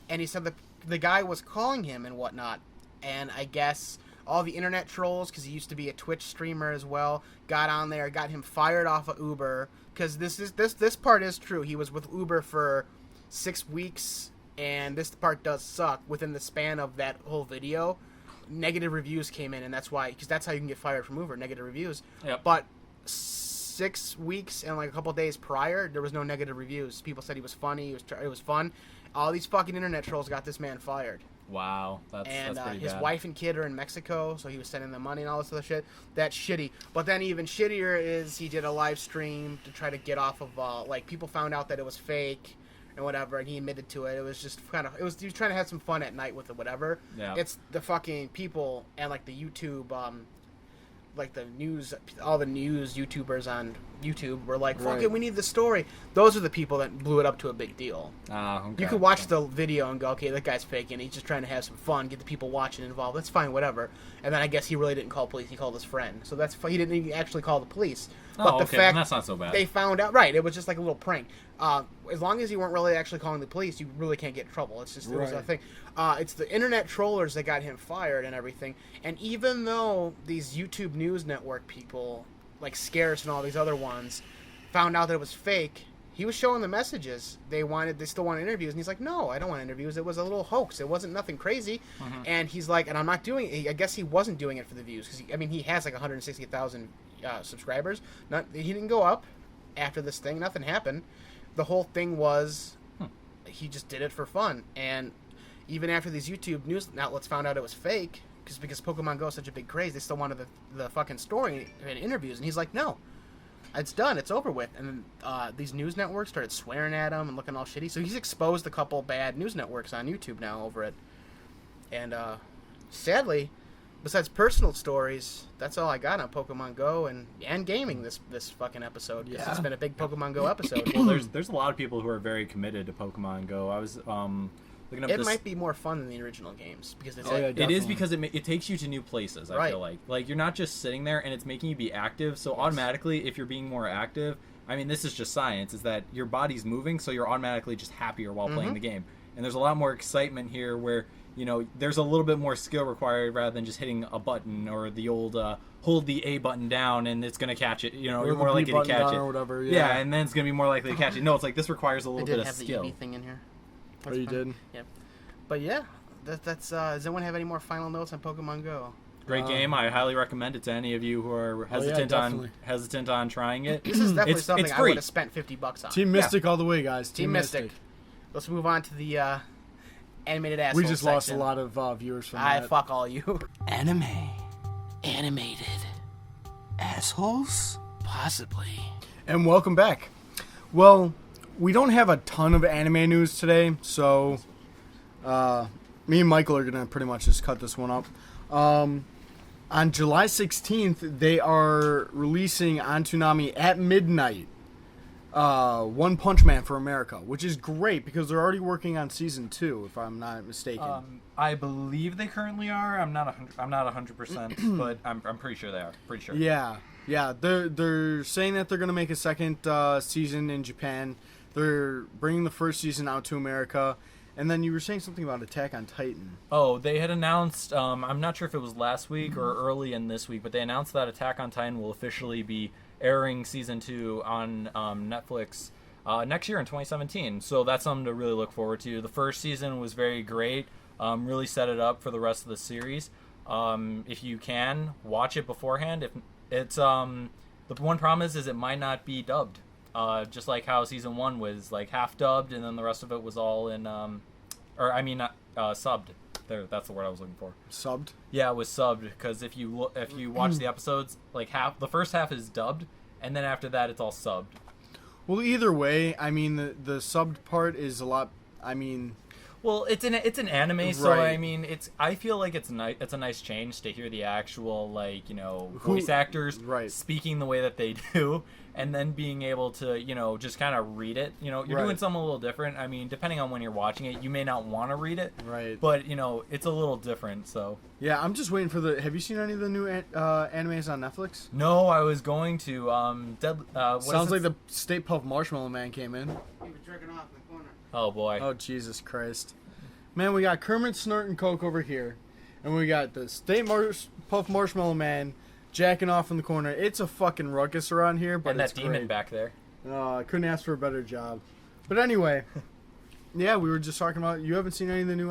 and he said the guy was calling him and whatnot, and I guess all the internet trolls, because he used to be a Twitch streamer as well, got on there, got him fired off of Uber, because this part is true. He was with Uber for 6 weeks and this part does suck. Within the span of that whole video, negative reviews came in, and that's why, because that's how you can get fired from Uber, negative reviews. Yep. But 6 weeks and like a couple days prior, there was no negative reviews. People said he was funny, it was fun. All these fucking internet trolls got this man fired. Wow, that's pretty his bad. wife and kid are in Mexico, so he was sending them money and all this other shit. That's shitty. But then even shittier is he did a live stream to try to get off of like people found out that it was fake and whatever, and he admitted to it. It was just kind of he was trying to have some fun at night with it, whatever. Yeah. It's the fucking people and like the YouTube like the news, all the news YouTubers on YouTube were like, fuck it, we need the story. Those are the people that blew it up to a big deal. Okay. You could watch the video and go, okay, that guy's faking. He's just trying to have some fun, get the people watching involved. That's fine, whatever. And then I guess he really didn't call police. He called his friend. So that's he didn't even actually call the police. But the fact that's not so bad. They found out, right? It was just like a little prank. As long as you weren't really actually calling the police, you really can't get in trouble. It's just it was a thing. It's the internet trollers that got him fired and everything. And even though these YouTube News Network people, like Scarce and all these other ones, found out that it was fake, he was showing the messages. They still wanted interviews, and he's like, no, I don't want interviews. It was a little hoax. It wasn't nothing crazy. Mm-hmm. And he's like, and I'm not doing it. I guess he wasn't doing it for the views because he has like 160,000 subscribers. He didn't go up after this thing. Nothing happened. The whole thing was he just did it for fun. And even after these YouTube news outlets found out it was fake, because Pokemon Go is such a big craze, they still wanted the fucking story and interviews. And he's like, no, it's done. It's over with. And these news networks started swearing at him and looking all shitty. So he's exposed a couple bad news networks on YouTube now over it. And sadly, besides personal stories, that's all I got on Pokemon Go and gaming this fucking episode. Yeah. It's been a big Pokemon Go episode. Well, there's a lot of people who are very committed to Pokemon Go. I was looking up. It might be more fun than the original games because it is because it takes you to new places. I feel like you're not just sitting there and it's making you be active. So automatically, if you're being more active, I mean, this is just science. Is that your body's moving, so you're automatically just happier while playing the game. And there's a lot more excitement here where, you know, there's a little bit more skill required rather than just hitting a button or the old hold the A button down and it's going to catch it. You know, you're more likely to catch it. Or whatever, yeah, and then it's going to be more likely to catch it. No, it's like this requires a little bit of skill. I did have the Eevee thing in here. That's you did? Yeah. But yeah, that's does anyone have any more final notes on Pokemon Go? Great game. I highly recommend it to any of you who are hesitant on trying it. This is definitely something I would have spent $50 on. Team Mystic all the way, guys. Team Mystic. Let's move on to the animated assholes. We just lost a lot of viewers from that. Fuck all you. Animated assholes? Possibly. And welcome back. Well, we don't have a ton of anime news today, so me and Michael are going to pretty much just cut this one up. On July 16th, they are releasing on Toonami at midnight One Punch Man for America, which is great because they're already working on season 2, if I'm not mistaken. I believe they currently are. I'm not 100%, but I'm pretty sure they are. Pretty sure. Yeah. They're saying that they're gonna make a second season in Japan. They're bringing the first season out to America. And then you were saying something about Attack on Titan. Oh, they had announced, I'm not sure if it was last week or early in this week, but they announced that Attack on Titan will officially be airing Season 2 on Netflix next year in 2017. So that's something to really look forward to. The first season was very great, really set it up for the rest of the series. If you can, watch it beforehand. If it's the one problem is it might not be dubbed. Just like how Season 1 was like half dubbed and then the rest of it was all in subbed. There, that's the word I was looking for. Subbed? Yeah, it was subbed because if you watch the episodes, like the first half is dubbed and then after that it's all subbed. Well, either way, I mean the subbed part is a lot. I mean, well, it's an anime, so I mean, I feel like it's a nice change to hear the actual voice actors speaking the way that they do, and then being able to just kind of read it. You're doing something a little different. I mean, depending on when you're watching it, you may not want to read it, but it's a little different. So yeah, I'm just waiting for the. Have you seen any of the new animes on Netflix? No, I was going to. Sounds like the Stay Puft Marshmallow Man came in. He was jerking off in the corner. Oh boy. Oh Jesus Christ. Man, we got Kermit snorting coke over here, and we got the Stay Puft Marshmallow Man jacking off in the corner. It's a fucking ruckus around here, but and it's that demon great. back there. I couldn't ask for a better job. But anyway, Yeah, we were just talking about. You haven't seen any of the new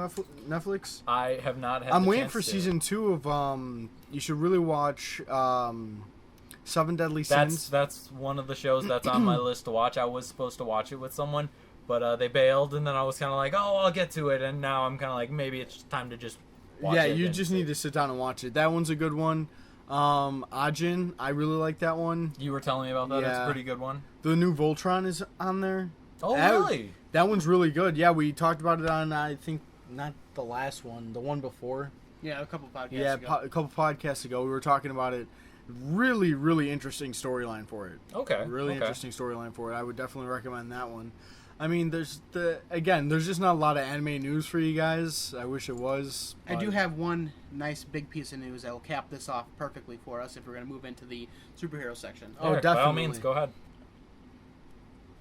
Netflix? I have not had. I'm the waiting chance for to. season 2 of. You should really watch 7 Deadly Sins. That's one of the shows that's on my list to watch. I was supposed to watch it with someone, but they bailed, and then I was kind of like, oh, I'll get to it, and now I'm kind of like, maybe it's time to just watch it. Yeah, you just need to sit down and watch it. That one's a good one. Ajin, I really like that one. You were telling me about that. It's Yeah. a pretty good one. The new Voltron is on there. Oh, That- really? That one's really good. Yeah, we talked about it on, I think, not the last one, the one before. Yeah, a couple podcasts Yeah, ago. a couple podcasts ago, we were talking about it. Really, really interesting storyline for it. Okay. Really okay. interesting storyline for it. I would definitely recommend that one. I mean, there's just not a lot of anime news for you guys. I wish it was. I do but- have one nice big piece of news that will cap this off perfectly for us if we're going to move into the superhero section. Oh, All right, By all definitely. means, go ahead.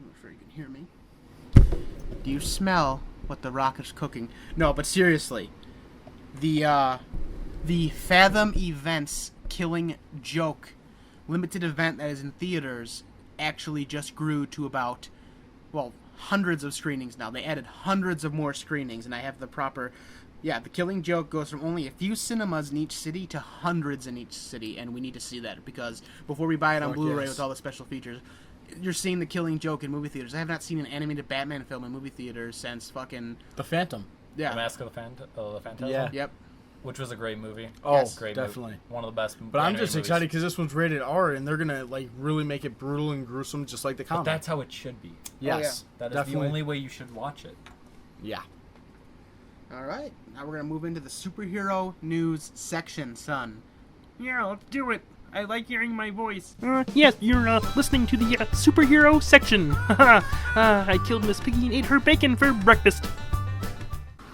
I'm not sure you can hear me. Do you smell what the Rock is cooking? No, but seriously, the Fathom Events Killing Joke limited event that is in theaters actually just grew to about, well, hundreds of screenings now. They added hundreds of more screenings, and I have the proper... Yeah, the Killing Joke goes from only a few cinemas in each city to hundreds in each city, and we need to see that because before we buy it on Fuck Blu-ray yes. with all the special features, you're seeing the Killing Joke in movie theaters. I have not seen an animated Batman film in movie theaters since fucking... The Phantom. Yeah. The Mask of the Phantasm. Yeah. Yep. Which was a great movie. Oh, Yes. Great definitely. movie. One of the best. But I'm animated just movies. excited because this one's rated R, and they're gonna like really make it brutal and gruesome, just like the But comic. that's how it should be. yes, That is definitely. the only way you should watch it. Yeah. All right. Now we're going to move into the superhero news section, son. Yeah, let's do it. I like hearing my voice. Yes, you're listening to the superhero section. I killed Miss Piggy and ate her bacon for breakfast.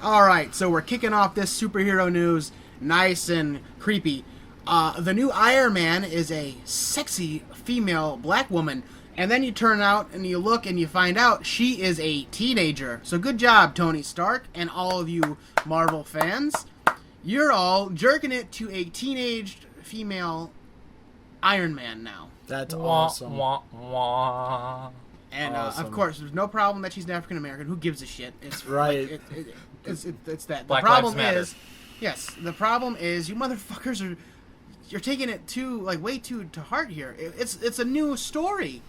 All right, so we're kicking off this superhero news nice and creepy. The new Iron Man is a sexy female black woman, and then you turn out and you look and you find out she is a teenager. So good job, Tony Stark, and all of you Marvel fans. You're all jerking it to a teenaged female Iron Man now. That's Wah, awesome. wah, wah. And Awesome. of course, there's no problem that she's an African American. Who gives a shit? It's Right. Like, it's that. Black the problem Lives Matter. is, yes, the problem is you motherfuckers you're taking it way too to heart here. It's a new story.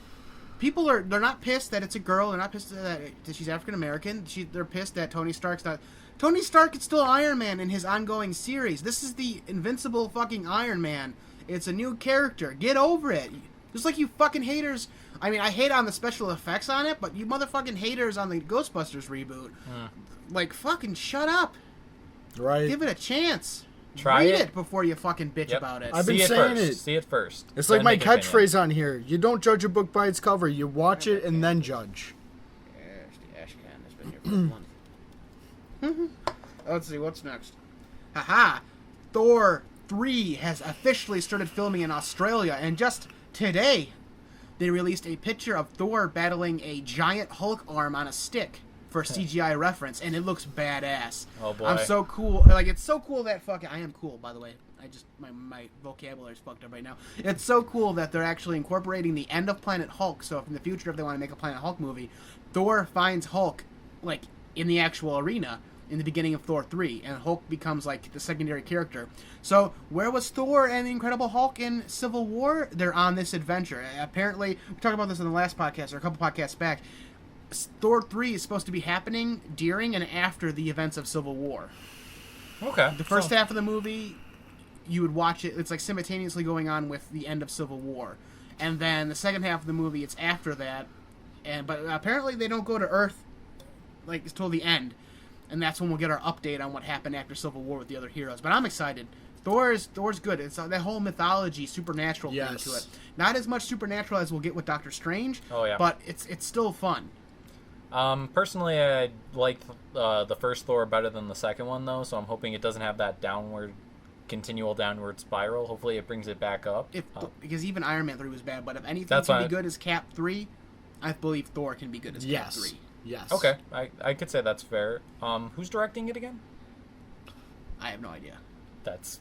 People they're not pissed that it's a girl. They're not pissed that she's African American. They're pissed that Tony Stark's not. Tony Stark is still Iron Man in his ongoing series. This is the invincible fucking Iron Man. It's a new character. Get over it. Just like you fucking haters. I mean, I hate on the special effects on it, but you motherfucking haters on the Ghostbusters reboot. Like, fucking shut up. Right. Give it a chance. Try Read it. it before you fucking bitch Yep. about it. I've been See it saying first. it. See it first. It's Then like my make an opinion. catchphrase on here. You don't judge a book by its cover. You watch it and then judge. Yes, the ash can has been here for a month. Let's see, what's next? Haha! Thor 3 has officially started filming in Australia, and just today, they released a picture of Thor battling a giant Hulk arm on a stick for CGI reference, and it looks badass. Oh, boy. I'm so cool. Like, it's so cool that fucking... I am cool, by the way. My vocabulary's fucked up right now. It's so cool that they're actually incorporating the end of Planet Hulk, so if in the future, if they want to make a Planet Hulk movie, Thor finds Hulk, like, in the actual arena in the beginning of Thor 3, and Hulk becomes, like, the secondary character. So, where was Thor and the Incredible Hulk in Civil War? They're on this adventure. Apparently, we talked about this in the last podcast, or a couple podcasts back, Thor 3 is supposed to be happening during and after the events of Civil War. Okay. The first half of the movie, you would watch it, it's like simultaneously going on with the end of Civil War. And then the second half of the movie, it's after that. But apparently they don't go to Earth, like, until the end. And that's when we'll get our update on what happened after Civil War with the other heroes. But I'm excited. Thor's good. It's that whole mythology, supernatural thing Yes. to it. Not as much supernatural as we'll get with Doctor Strange. Oh, yeah. But it's still fun. Personally, I liked the first Thor better than the second one, though, so I'm hoping it doesn't have that continual downward spiral. Hopefully it brings it back up. Because even Iron Man 3 was bad, but if anything That's can be fine. good as Cap 3, I believe Thor can be good as Cap Yes. 3. Yes. Okay, I could say that's fair. Who's directing it again? I have no idea. That's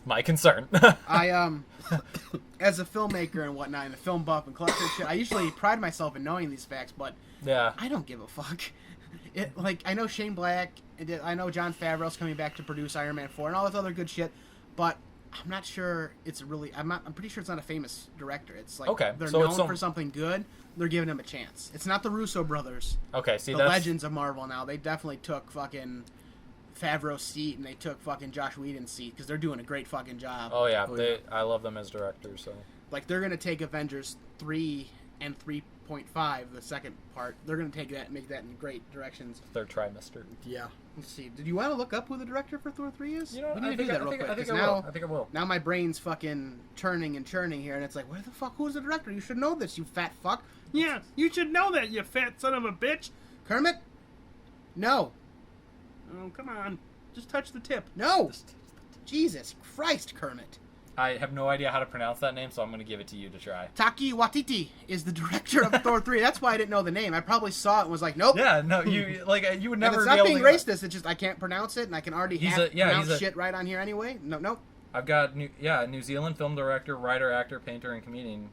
my concern. I as a filmmaker and whatnot, and a film buff and collector and shit, I usually pride myself in knowing these facts, but Yeah. I don't give a fuck. I know Shane Black, I know Jon Favreau's coming back to produce Iron Man 4 and all this other good shit, but I'm not sure it's really. I'm pretty sure it's not a famous director. It's like they're known for something good. They're giving him a chance. It's not the Russo brothers. Okay, see, the that's legends of Marvel now. They definitely took fucking Favreau's seat and they took fucking Josh Whedon's seat because they're doing a great fucking job. Oh yeah, I love them as directors. So like they're gonna take Avengers 3 and 3.5, the second part. They're gonna take that and make that in great directions. Third trimester. Yeah. Let's see. Did you want to look up who the director for Thor 3 is? You know, we need to do that real quick. I think I will. Now my brain's fucking churning and churning here, and it's like, where the fuck? Who's the director? You should know this, you fat fuck. Yeah, you should know that, you fat son of a bitch. Kermit? No. Oh, come on. Just touch the tip. No. Jesus Christ, Kermit. I have no idea how to pronounce that name, so I'm going to give it to you to try. Taki Waititi is the director of Thor 3. That's why I didn't know the name. I probably saw it and was like, nope. Yeah, no, you would never. And it's not being racist. It's just I can't pronounce it, and I can already pronounce shit right on here anyway. Nope. I've got New Zealand film director, writer, actor, painter, and comedian,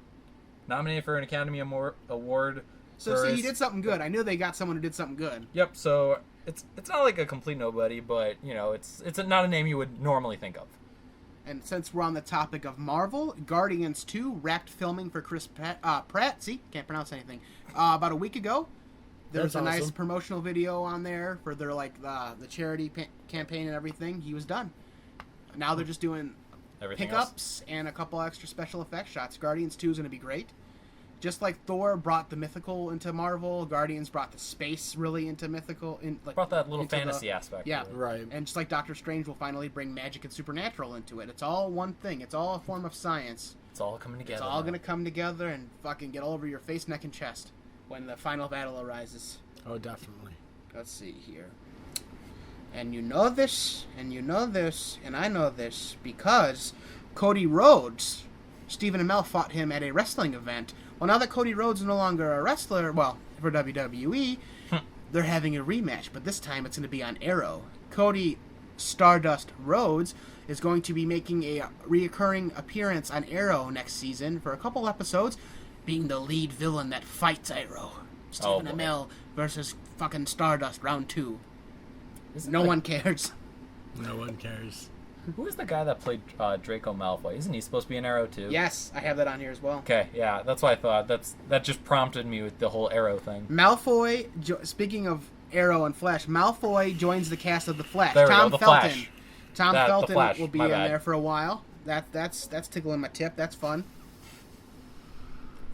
nominated for an Academy Award. So see, he did something good. I knew they got someone who did something good. Yep. So it's not like a complete nobody, but it's not a name you would normally think of. And since we're on the topic of Marvel, Guardians 2 wrapped filming for Chris Pratt. See, can't pronounce anything. About a week ago, there was a nice promotional video on there for their the charity campaign and everything. He was done. Now they're just doing Everything pickups and a couple extra special effects shots. Guardians 2 is going to be great. Just like Thor brought the mythical into Marvel, Guardians brought the space really into mythical. Brought that little fantasy aspect. Yeah, right. And just like Doctor Strange will finally bring magic and supernatural into it. It's all one thing. It's all a form of science. It's all coming together. It's all going to come together and fucking get all over your face, neck, and chest when the final battle arises. Oh, definitely. Let's see here. And you know this, and you know this, and I know this because Cody Rhodes, Stephen Amell fought him at a wrestling event. Well, now that Cody Rhodes is no longer a wrestler, well, for WWE, they're having a rematch, but this time it's going to be on Arrow. Cody Stardust Rhodes is going to be making a reoccurring appearance on Arrow next season for a couple episodes, being the lead villain that fights Arrow. Stephen Amell versus fucking Stardust, round 2. No one cares. No one cares. Who is the guy that played Draco Malfoy? Isn't he supposed to be an Arrow too? Yes, I have that on here as well. Okay, yeah, that's what I thought. That just prompted me with the whole Arrow thing. Malfoy, speaking of Arrow and Flash, Malfoy joins the cast of The Flash. There we Tom go, The Felton. Flash. Tom Felton The Flash, will be my in bad. there for a while. That's tickling my tip. That's fun.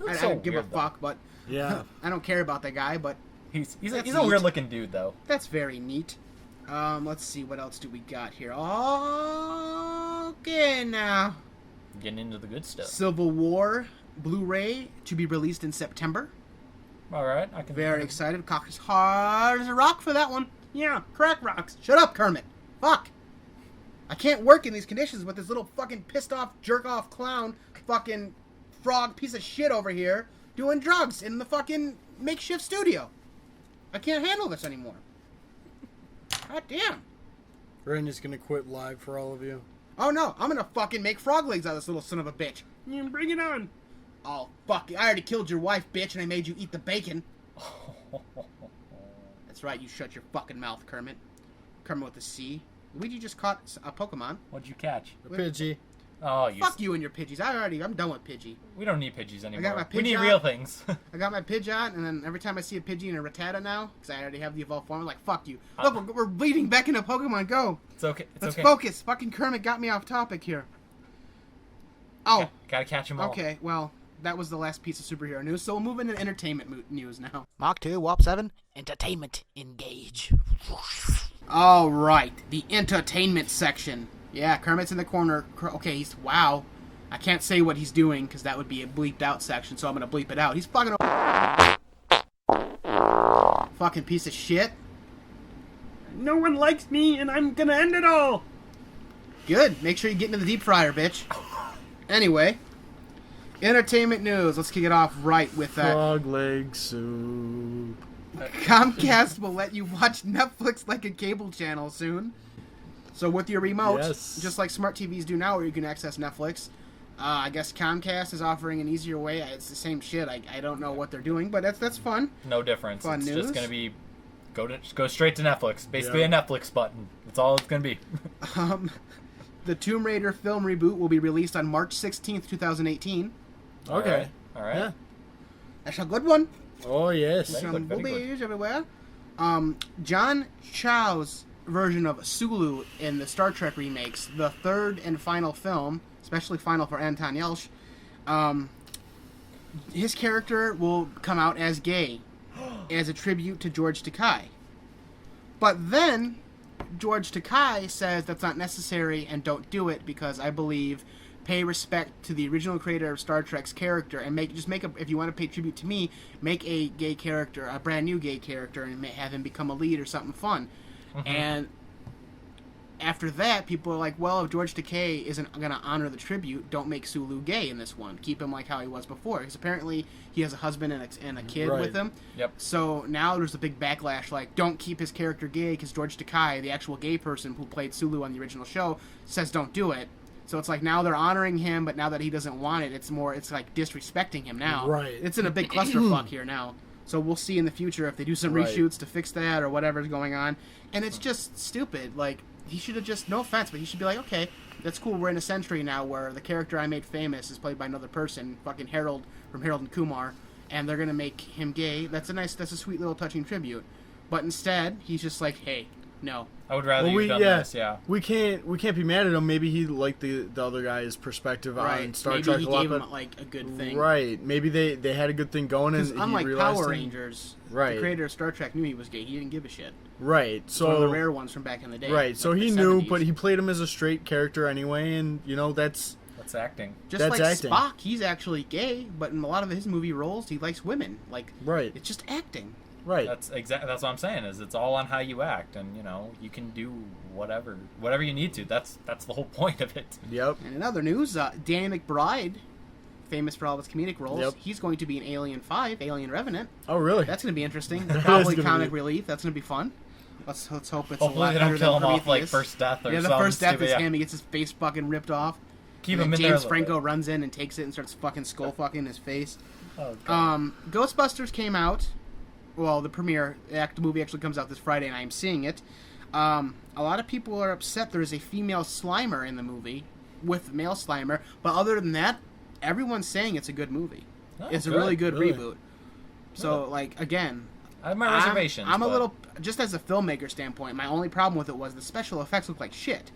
I So don't give a weird, though. fuck, but Yeah. I don't care about that guy, but He's That's a neat. weird looking dude though. that's very neat. Let's see, what else do we got here? Okay, now. Getting into the good stuff. Civil War Blu-ray to be released in September. All right, I can. Very excited. Cock is hard as a rock for that one. Yeah, crack rocks. Shut up, Kermit. Fuck. I can't work in these conditions with this little fucking pissed off, jerk off clown, fucking frog piece of shit over here doing drugs in the fucking makeshift studio. I can't handle this anymore. God damn. Randy's gonna quit live for all of you. Oh no, I'm gonna fucking make frog legs out of this little son of a bitch. Yeah, bring it on. Oh, fuck. I already killed your wife, bitch, and I made you eat the bacon. That's right, you shut your fucking mouth, Kermit. Kermit with a C. Luigi just caught a Pokemon. What'd you catch? The Pidgey. Oh, you. Fuck you and your Pidgeys. I'm done with Pidgey. We don't need Pidgeys anymore. my We need Pidgeot. real things. I got my Pidgeot, and then every time I see a Pidgey and a Rattata now, because I already have the evolved form, I'm like, fuck you. Look, we're bleeding back into Pokemon Go. It's okay. It's Let's okay. focus. Fucking Kermit got me off topic here. Oh, Gotta catch them all. okay. Well, that was the last piece of superhero news, so we'll move into entertainment news now. Mach 2, Warp 7, entertainment, engage. All right, the entertainment section. Yeah, Kermit's in the corner. Okay, wow. I can't say what he's doing because that would be a bleeped out section, so I'm gonna bleep it out. He's fucking fucking piece of shit. No one likes me, and I'm gonna end it all. Good. Make sure you get into the deep fryer, bitch. Anyway, entertainment news. Let's kick it off right with that. Frog leg soup. Comcast will let you watch Netflix like a cable channel soon. So with your remote, Yes. just like smart TVs do now, where you can access Netflix, I guess Comcast is offering an easier way. It's the same shit. I don't know what they're doing, but that's fun. No difference. Fun It's news. just gonna be Go straight to Netflix. Basically a Netflix button. That's all it's gonna be. The Tomb Raider film reboot will be released on March 16th, 2018. Okay. All right. Yeah. That's a good one. Oh, yes. Very Some good, very boobies everywhere. John Cho's version of Sulu in the Star Trek remakes, the third and final film, especially final for Anton Yelchin, his character will come out as gay, as a tribute to George Takei. But then George Takei says that's not necessary and don't do it because I believe pay respect to the original creator of Star Trek's character and if you want to pay tribute to me, make a gay character, a brand new gay character, and have him become a lead or something fun. Mm-hmm. And after that, people are like, well, if George Takei isn't going to honor the tribute, don't make Sulu gay in this one. Keep him like how he was before. Because apparently he has a husband and a kid with him. Yep. So now there's a big backlash, like, don't keep his character gay because George Takei, the actual gay person who played Sulu on the original show, says don't do it. So it's like now they're honoring him, but now that he doesn't want it, it's like disrespecting him now. Right. It's in a big clusterfuck here now. So we'll see in the future if they do some reshoots to fix that or whatever's going on. And it's just stupid. Like, he should have just, no offense, but he should be like, okay, that's cool. We're in a century now where the character I made famous is played by another person, fucking Harold from Harold and Kumar, and they're going to make him gay. That's a sweet little touching tribute. But instead, he's just like, hey, no. I would rather you've done this, yeah. We can't be mad at him. Maybe he liked the other guy's perspective on Star Trek Maybe a he lot. gave him, like, a good thing. Right. Maybe they had a good thing going, and unlike he realized Power Rangers, the creator of Star Trek knew he was gay. He didn't give a shit. Right. So one of the rare ones from back in the day. Right. So like he the knew, 70s. but he played him as a straight character anyway, and that's acting. Just that's like acting. Spock, he's actually gay, but in a lot of his movie roles, he likes women. Like, it's just acting. Right. That's what I'm saying. Is it's all on how you act, and you can do whatever you need to. That's the whole point of it. Yep. And in other news, Danny McBride, famous for all of his comedic roles, he's going to be in Alien 5, Alien Revenant. Oh, really? That's going to be interesting. Probably comic relief. That's going to be fun. Let's hope it's hopefully a lot they better don't kill than him off like Prometheus. first death or something. Yeah, the first death is yeah. him. He gets his face fucking ripped off. Keep and him in James there. Franco runs in and takes it and starts fucking skull fucking his face. Oh, God. Ghostbusters came out. Well, the premiere, the movie actually comes out this Friday, and I'm seeing it. A lot of people are upset there is a female Slimer in the movie with male Slimer, but other than that, everyone's saying it's a good movie. It's a really good reboot. So, like, again, I have my reservations. I'm a little, just as a filmmaker standpoint, my only problem with it was the special effects look like shit.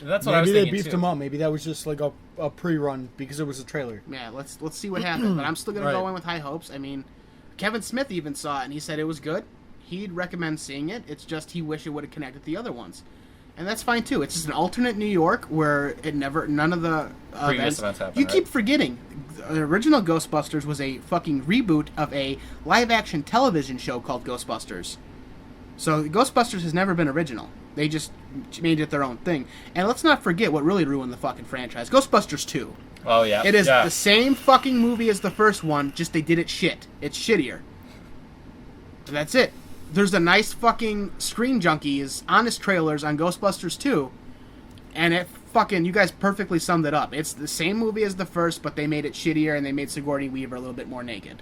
That's what I was thinking. thinking. Maybe they beefed him up. Maybe that was just like a pre-run because it was a trailer. Yeah, let's see what happens. But I'm still gonna go in with high hopes. I mean, Kevin Smith even saw it and he said it was good. He'd recommend seeing it. It's just he wished it would have connected the other ones, and that's fine too. It's just an alternate New York where none of the previous events happened. You keep forgetting the original Ghostbusters was a fucking reboot of a live-action television show called Ghostbusters. So Ghostbusters has never been original. They just made it their own thing. And let's not forget what really ruined the fucking franchise. Ghostbusters 2. Oh, yeah. It is the same fucking movie as the first one, just they did it shit. It's shittier. That's it. There's a nice fucking Screen Junkies honest trailers on Ghostbusters 2, and it fucking, you guys perfectly summed it up. It's the same movie as the first, but they made it shittier, and they made Sigourney Weaver a little bit more naked.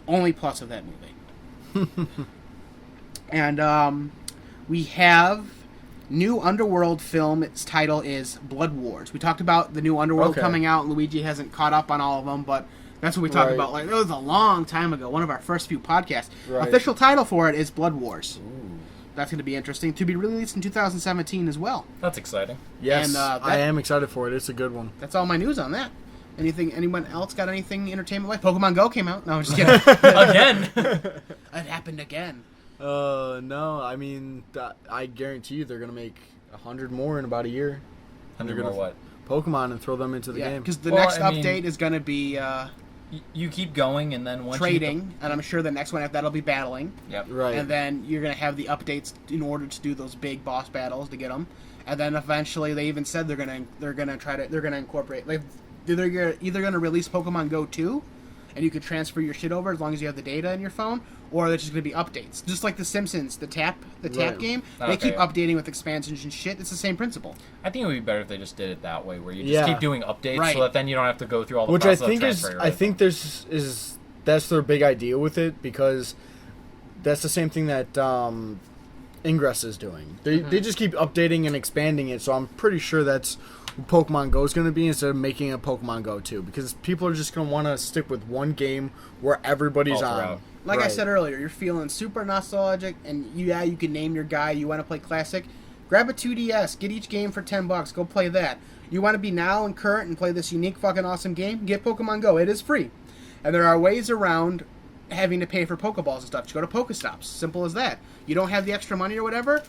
Only plus of that movie. And, we have new Underworld film. Its title is Blood Wars. We talked about the new Underworld coming out. Luigi hasn't caught up on all of them, but that's what we talked about. Like, it was a long time ago. One of our first few podcasts. Official title for it is Blood Wars. Ooh. That's going to be interesting. To be released in 2017 as well. That's exciting. Yes, and, I am excited for it. It's a good one. That's all my news on that. Anyone else got anything entertainment-wise? Pokemon Go came out. No, I'm just kidding. Again. It happened again. No, I mean, I guarantee you they're going to make 100 more in about a year. 100 more what? Pokemon and throw them into the game. Because the next update is going to be... you keep going, and then once trading, and I'm sure the next one after that'll be battling. Yep. Right. And then you're going to have the updates in order to do those big boss battles to get them. And then eventually they even said they're going to incorporate... Like, they're either going to release Pokemon Go 2, and you can transfer your shit over as long as you have the data in your phone, or there's just going to be updates. Just like The Simpsons, the tap game, they keep updating with expansions and shit. It's the same principle. I think it would be better if they just did it that way, where you just keep doing updates, so that then you don't have to go through all the process of transferring. I think that's their big idea with it, because that's the same thing that Ingress is doing. They just keep updating and expanding it, so I'm pretty sure that's what Pokemon Go is going to be instead of making a Pokemon Go 2, because people are just going to want to stick with one game where everybody's on. Like I said earlier, you're feeling super nostalgic, and you can name your guy. You want to play Classic? Grab a 2DS, get each game for $10, go play that. You want to be now and current and play this unique fucking awesome game? Get Pokemon Go. It is free. And there are ways around having to pay for Pokeballs and stuff. Just go to Pokestops. Simple as that. You don't have the extra money or whatever?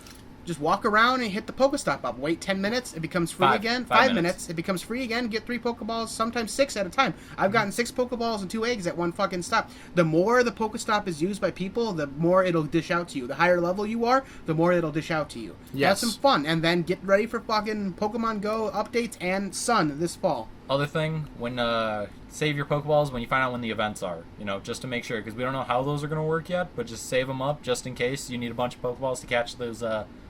Just walk around and hit the Pokestop up. Wait 10 minutes, it becomes free again. 5 minutes, it becomes free again. Get 3 Pokeballs, sometimes 6 at a time. I've gotten 6 Pokeballs and 2 eggs at one fucking stop. The more the Pokestop is used by people, the more it'll dish out to you. The higher level you are, the more it'll dish out to you. Yes. Have some fun, and then get ready for fucking Pokemon Go updates and Sun this fall. Other thing, when save your Pokeballs when you find out when the events are, just to make sure, because we don't know how those are going to work yet, but just save them up just in case you need a bunch of Pokeballs to catch those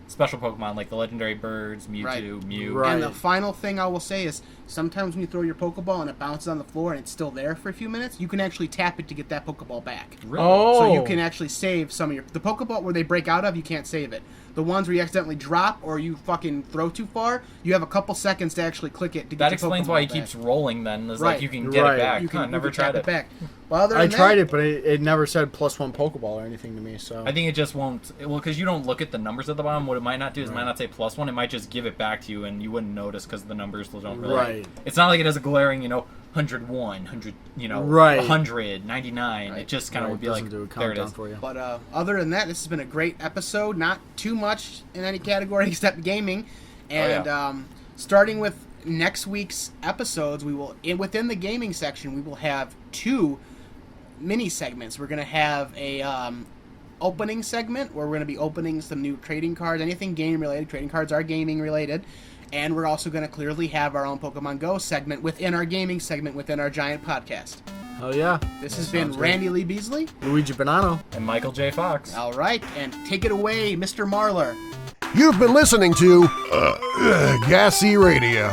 special Pokemon, like the legendary birds, Mewtwo, Mew. Right. And the final thing I will say is, sometimes when you throw your Pokeball and it bounces on the floor and it's still there for a few minutes, you can actually tap it to get that Pokeball back. Really? Oh. So you can actually save some of the Pokeball where they break out of, you can't save it. The ones where you accidentally drop or you fucking throw too far, you have a couple seconds to actually click it to get That your explains Pokeball why he back. keeps rolling then. Is Right. like you can get it back. You can, never you can tried tap it. back. Well, other I than tried that, it, but it never said +1 Pokeball or anything to me. So I think it just won't. Well, because you don't look at the numbers at the bottom. What it might not do is it might not say +1. It might just give it back to you, and you wouldn't notice because the numbers don't really. Right. It's not like it has a glaring, 101, 100, Right. 100, 99. It just kind of would be doesn't like, do a there it countdown is. for you. But other than that, this has been a great episode. Not too much in any category except gaming. And starting with next week's episodes, we will within the gaming section we will have 2 mini segments. We're going to have a opening segment where we're going to be opening some new trading cards, anything game related. Trading cards are gaming related. And we're also going to clearly have our own Pokemon Go segment within our gaming segment within our giant podcast. Oh yeah. This has been Randy Lee Beasley, Luigi Bonanno, And Michael J. Fox. all right, and take it away, Mr. Marlar. You've been listening to G.A.S.E Radio.